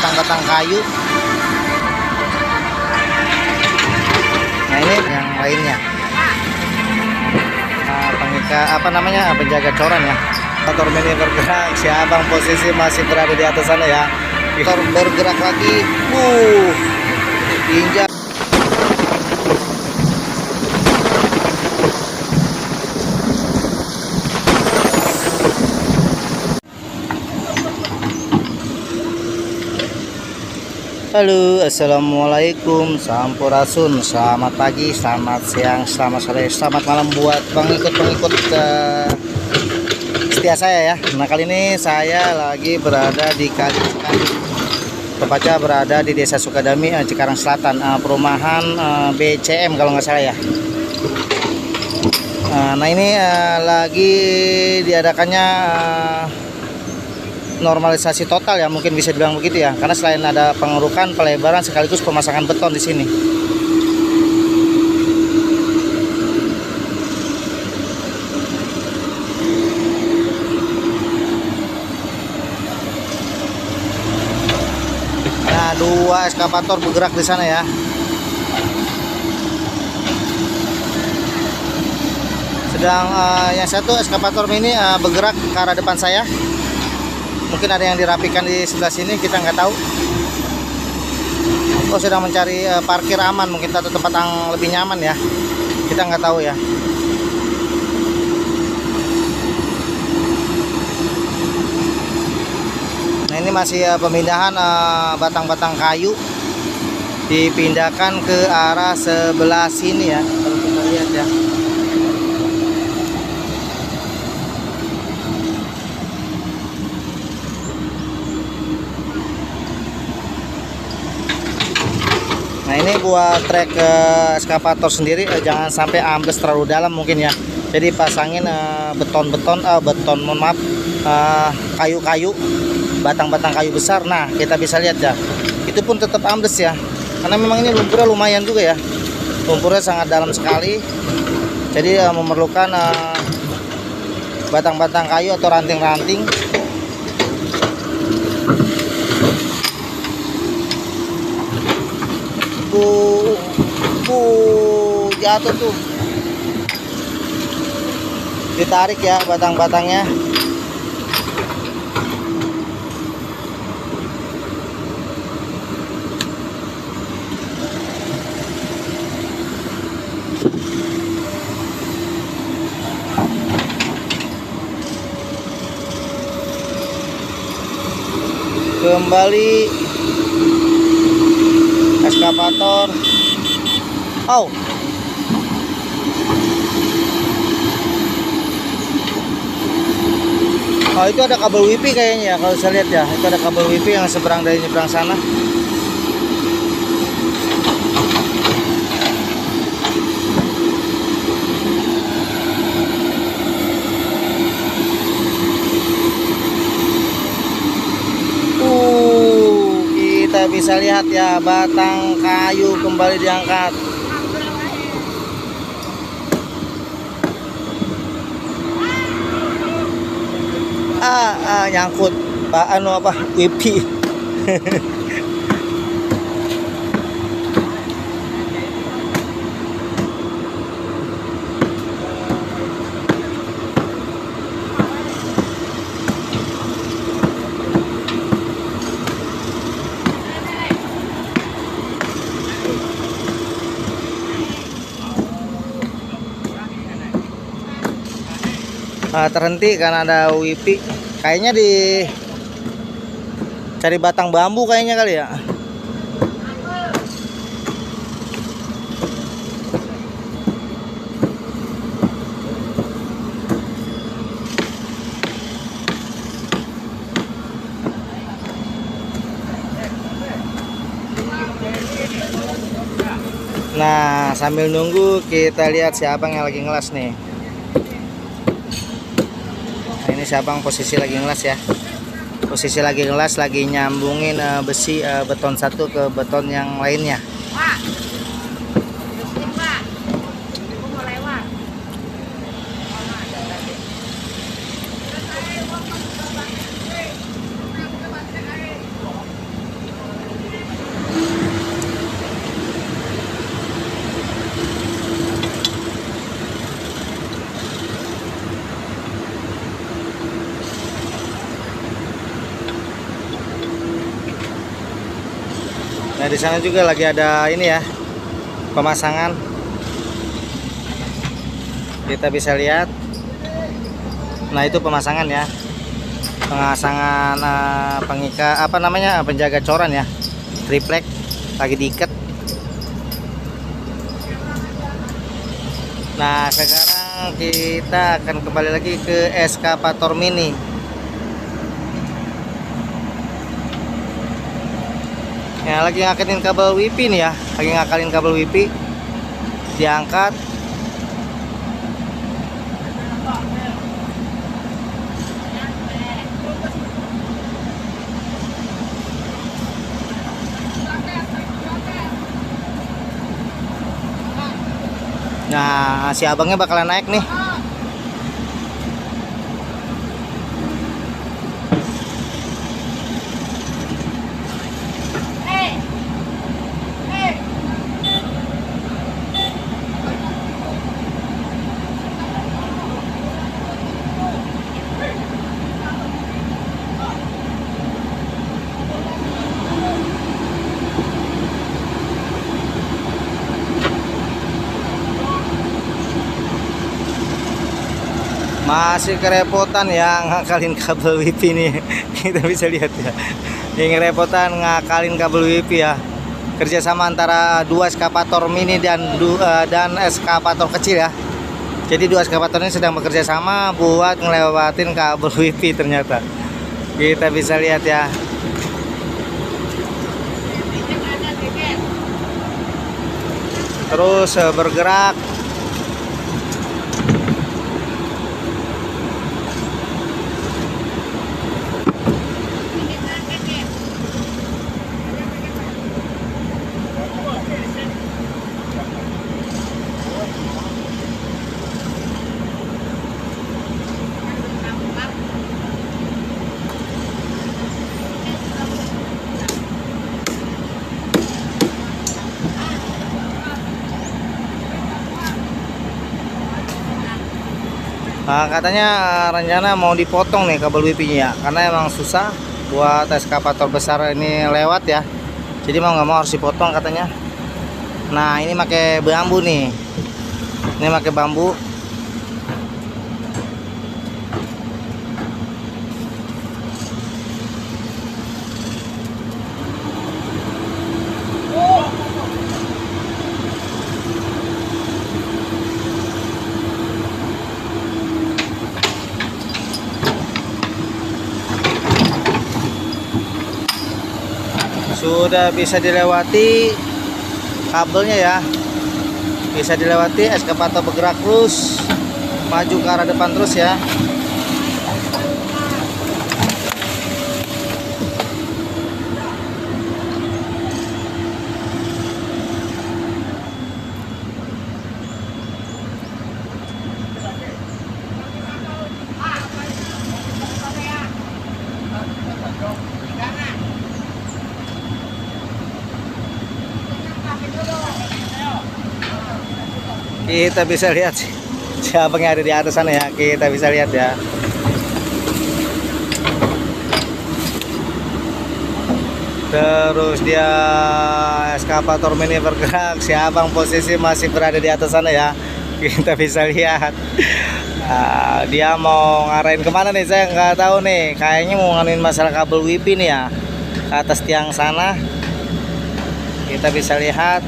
batang-batang kayu. Nah ini yang lainnya. Penjaga coran ya. Motor mini bergerak, si abang posisi masih berada di atas sana ya. Motor bergerak lagi. Injak. Halo, assalamualaikum, sampurasun, selamat pagi, selamat siang, selamat sore, selamat malam buat pengikut setia saya ya. Nah kali ini saya lagi berada di Kali Cikarang, tepatnya berada di Desa Sukadami, Cikarang Selatan, perumahan BCM kalau nggak salah ya. Nah ini lagi diadakannya normalisasi total ya, mungkin bisa dibilang begitu ya, karena selain ada pengerukan, pelebaran sekaligus pemasangan beton di sini. Nah, dua eskavator bergerak di sana ya. Sedang yang satu eskavator ini bergerak ke arah depan saya. Mungkin ada yang dirapikan di sebelah sini, kita nggak tahu. Oh, sedang mencari parkir aman, mungkin atau tempat yang lebih nyaman ya. Kita nggak tahu ya. Nah ini masih pemindahan batang-batang kayu, dipindahkan ke arah sebelah sini ya. Kalau kita lihat ya. Nah ini buat trek eskavator sendiri jangan sampai ambles terlalu dalam mungkin ya. Jadi pasangin mohon maaf, kayu-kayu, batang-batang kayu besar. Nah kita bisa lihat ya, itu pun tetap ambles ya, karena memang ini lumpurnya lumayan juga ya. Lumpurnya sangat dalam sekali. Jadi memerlukan batang-batang kayu atau ranting-ranting. Jatuh tuh, ditarik ya batang-batangnya. Kembali eskavator. Oh itu ada kabel wifi kayaknya ya, kalau saya lihat ya, itu ada kabel wifi yang seberang dari nyebrang sana. Kita bisa lihat ya, batang kayu kembali diangkat. Nyangkut wifi. Terhenti karena ada wifi. Kayaknya di cari batang bambu kayaknya kali ya. Nah sambil nunggu kita lihat si abang yang lagi ngelas nih. Ini si abang posisi lagi ngelas ya. Posisi lagi ngelas, lagi nyambungin besi beton satu ke beton yang lainnya. Nah, di sana juga lagi ada ini ya, pemasangan. Kita bisa lihat. Nah, itu pemasangan ya. Pemasangan pengikat apa namanya? Penjaga coran ya. Triplek lagi diikat. Nah, sekarang kita akan kembali lagi ke eskavator mini. Ya, lagi ngakatin kabel WiFi nih ya, lagi ngakalin kabel WiFi, diangkat. Nah, si abangnya bakalan naik nih. Masih kerepotan ya ngakalin kabel WiFi nih. Kita bisa lihat ya, yang kerepotan ngakalin kabel WiFi ya. Kerjasama antara dua eskavator mini dan eskavator kecil ya. Jadi dua eskavator ini sedang bekerja sama buat ngelewatin kabel WiFi ternyata. Kita bisa lihat ya. Terus bergerak. Nah, katanya rencana mau dipotong nih kabel WiFi-nya ya, karena emang susah buat eskavator besar ini lewat ya. Jadi mau nggak mau harus dipotong katanya. Nah, ini pakai bambu nih. Ini pakai bambu. Sudah bisa dilewati kabelnya ya, bisa dilewati. Eskavator bergerak terus maju ke arah depan terus ya. Kita bisa lihat siapa yang ada di atas sana ya. Kita bisa lihat ya. Terus dia eskavator mini bergerak. Si abang posisi masih berada di atas sana ya. Kita bisa lihat. Nah, dia mau ngarahin kemana nih? Saya nggak tahu nih. Kayaknya mau ngarahin masalah kabel WiFi nih ya, ke atas tiang sana. Kita bisa lihat.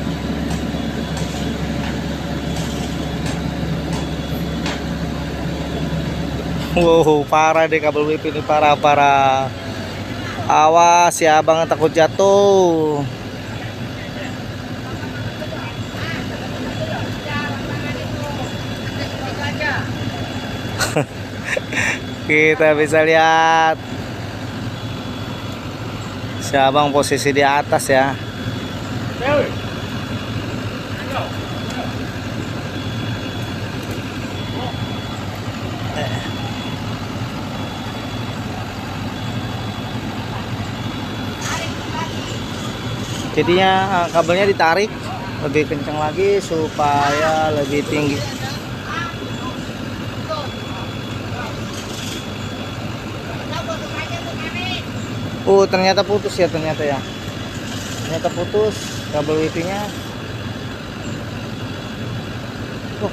Wow, parah deh kabel WiFi ini, parah. Awas ya abang, takut jatuh. Kita bisa lihat si abang posisi di atas ya. Jadinya kabelnya ditarik lebih kencang lagi supaya lebih tinggi. Ternyata putus ya ternyata ya. Ternyata putus kabel wifi-nya. Oh,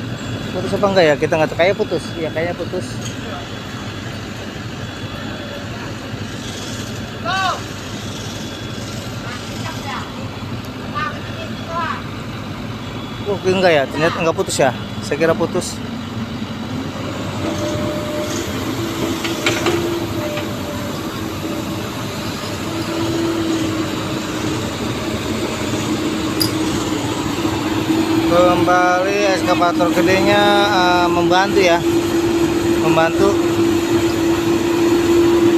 putus apa enggak ya? Kita nggak tahu. Kayak putus. Iya, kayaknya putus. Oh, enggak ya? Ternyata enggak putus ya. Saya kira putus. Kembali eskavator gedenya membantu ya, membantu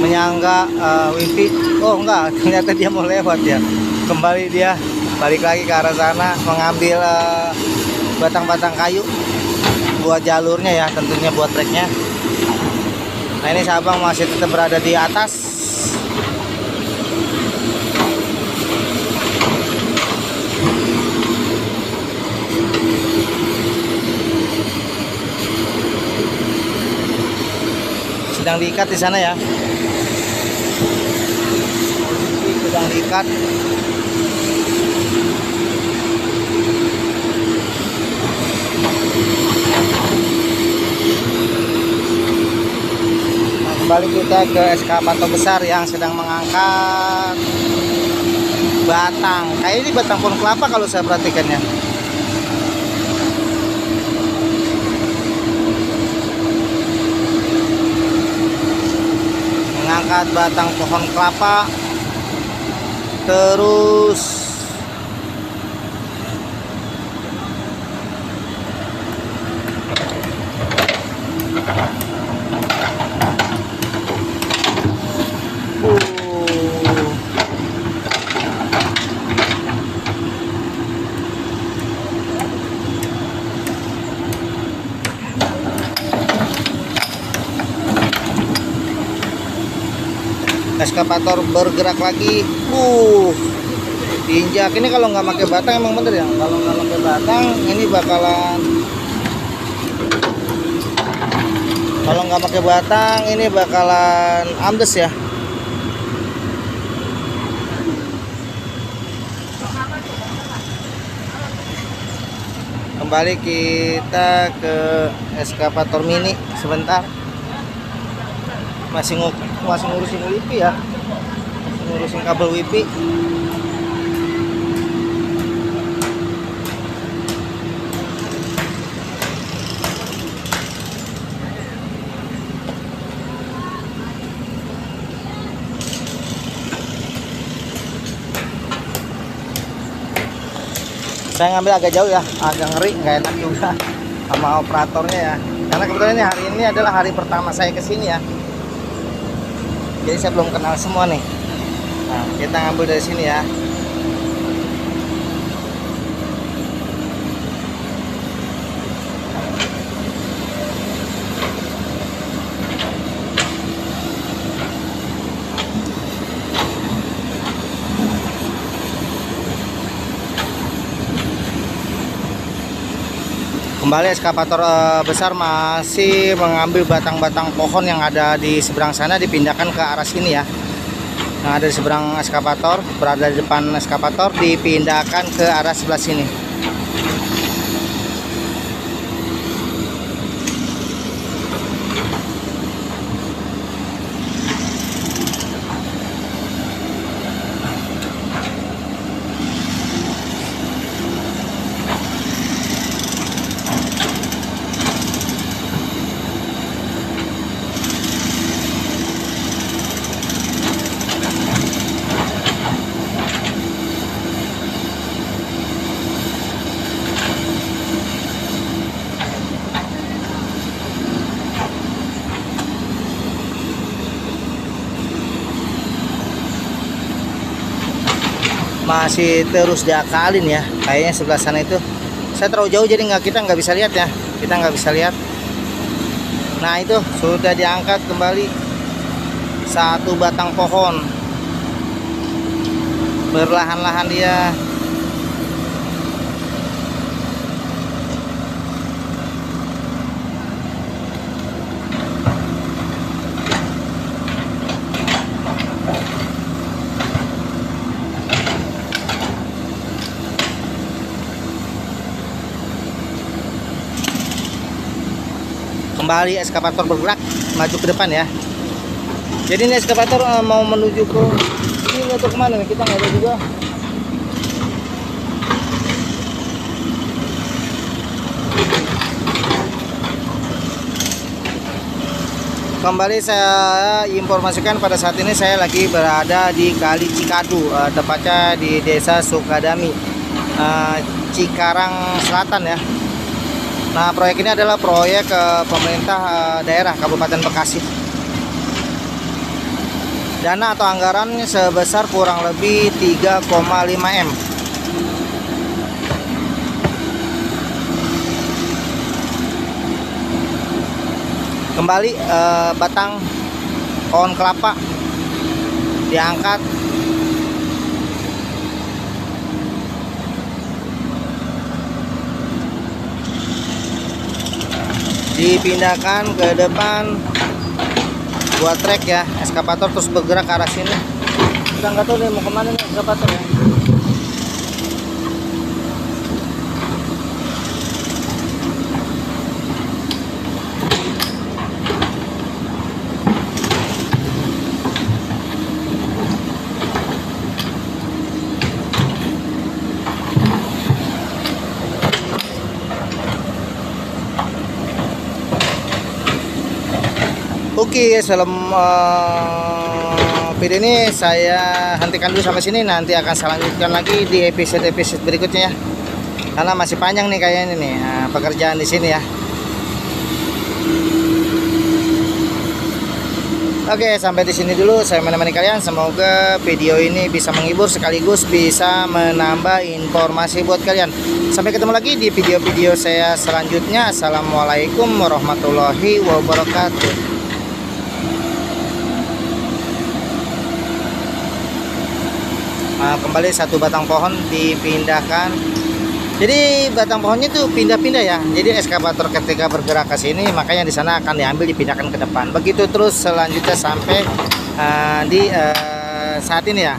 menyangga wifi. Oh enggak, ternyata dia mau lewat ya. Kembali dia balik lagi ke arah sana, mengambil batang-batang kayu buat jalurnya ya, tentunya buat treknya. Nah ini Sabang masih tetap berada di atas. Sedang diikat di sana ya. Sedang diikat. Nah, kembali kita ke eskavator besar yang sedang mengangkat batang. Kayak ini batang pohon kelapa kalau saya perhatikannya. Mengangkat batang pohon kelapa, terus eskavator bergerak lagi. Diinjak. Ini kalau nggak pakai batang emang bener ya. Kalau nggak pakai batang ini bakalan, kalau nggak pakai batang ini bakalan ambles ya. Kembali kita ke eskavator mini sebentar. Masih ngurusin wifi ya, masih ngurusin kabel wifi. Saya ngambil agak jauh ya, agak ngeri, nggak enak juga sama operatornya ya. Karena kebetulan hari ini adalah hari pertama saya kesini ya. Jadi saya belum kenal semua nih. Nah, kita ngambil dari sini ya. Kembali eskavator besar masih mengambil batang-batang pohon yang ada di seberang sana, dipindahkan ke arah sini ya. Nah, ada di seberang eskavator, berada di depan eskavator, dipindahkan ke arah sebelah sini. Masih terus diakalin ya, kayaknya sebelah sana itu. Saya terlalu jauh jadi kita nggak bisa lihat ya, kita nggak bisa lihat. Nah itu sudah diangkat kembali satu batang pohon, berlahan-lahan dia. kembali eskavator bergerak maju ke depan ya. Jadi ini eskavator mau menuju ke ini atau kemana nih, kita nggak tahu juga. Kembali saya informasikan pada saat ini saya lagi berada di Kali Cikadu, tepatnya di Desa Sukadami, Cikarang Selatan ya. Nah, proyek ini adalah proyek pemerintah daerah Kabupaten Bekasi. Dana atau anggaran sebesar kurang lebih 3,5 M. Kembali batang pohon kelapa diangkat, dipindahkan ke depan buat trek ya. Eskavator terus bergerak ke arah sini. Kita nggak tahu nih mau kemana nih eskavator ya. Oke, sebelum video ini saya hentikan dulu sampai sini. Nanti akan saya lanjutkan lagi di episode berikutnya ya. Karena masih panjang nih kayaknya nih pekerjaan di sini ya. Oke, sampai di sini dulu saya menemani kalian. Semoga video ini bisa menghibur sekaligus bisa menambah informasi buat kalian. Sampai ketemu lagi di video-video saya selanjutnya. Assalamualaikum warahmatullahi wabarakatuh. Kembali satu batang pohon dipindahkan. Jadi batang pohonnya itu pindah-pindah ya. Jadi eskavator ketika bergerak ke sini, makanya di sana akan diambil dipindahkan ke depan. Begitu terus selanjutnya sampai di saat ini ya.